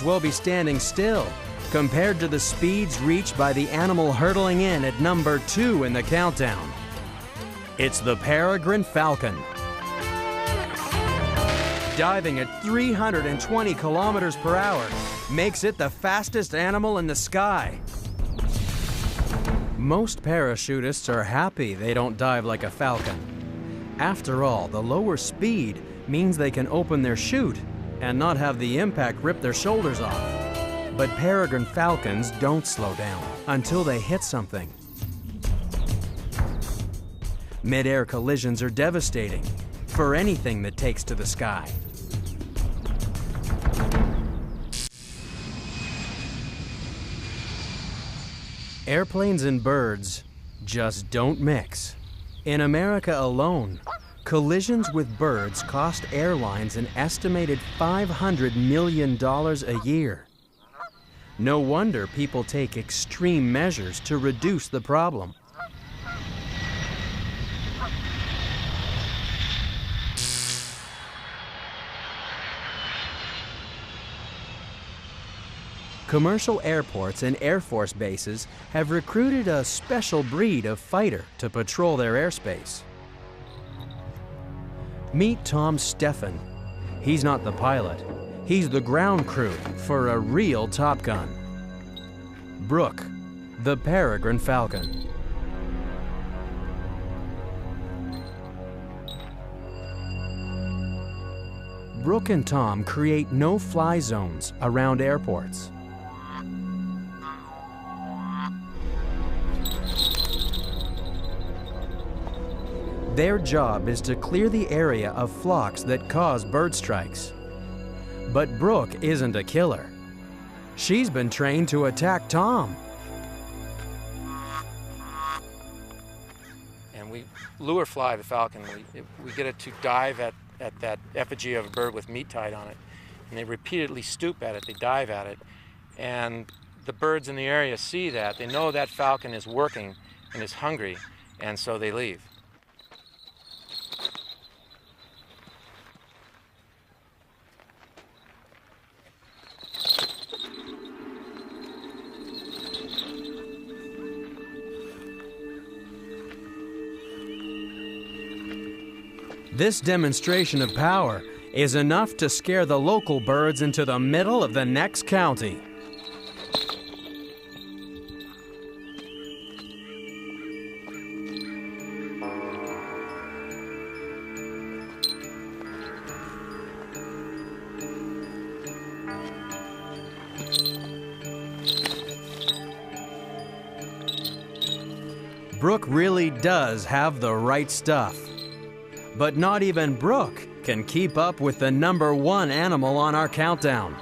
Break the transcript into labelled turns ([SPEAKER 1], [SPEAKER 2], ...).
[SPEAKER 1] well be standing still compared to the speeds reached by the animal hurtling in at number 2 in the countdown. It's the peregrine falcon. Diving at 320 kilometers per hour makes it the fastest animal in the sky. Most parachutists are happy they don't dive like a falcon. After all, the lower speed means they can open their chute and not have the impact rip their shoulders off. But peregrine falcons don't slow down until they hit something. Mid-air collisions are devastating for anything that takes to the sky. Airplanes and birds just don't mix. In America alone, collisions with birds cost airlines an estimated $500 million a year. No wonder people take extreme measures to reduce the problem. Commercial airports and Air Force bases have recruited a special breed of fighter to patrol their airspace. Meet Tom Stephan. He's not the pilot. He's the ground crew for a real Top Gun. Brooke, the peregrine falcon. Brooke and Tom create no-fly zones around airports. Their job is to clear the area of flocks that cause bird strikes. But Brooke isn't a killer. She's been trained to attack Tom.
[SPEAKER 2] And we lure fly the falcon. We get it to dive at that effigy of a bird with meat tied on it. And they repeatedly stoop at it, they dive at it. And the birds in the area see that. They know that falcon is working and is hungry, and so they leave.
[SPEAKER 1] This demonstration of power is enough to scare the local birds into the middle of the next county. Brooke really does have the right stuff. But not even Brooke can keep up with the #1 animal on our countdown.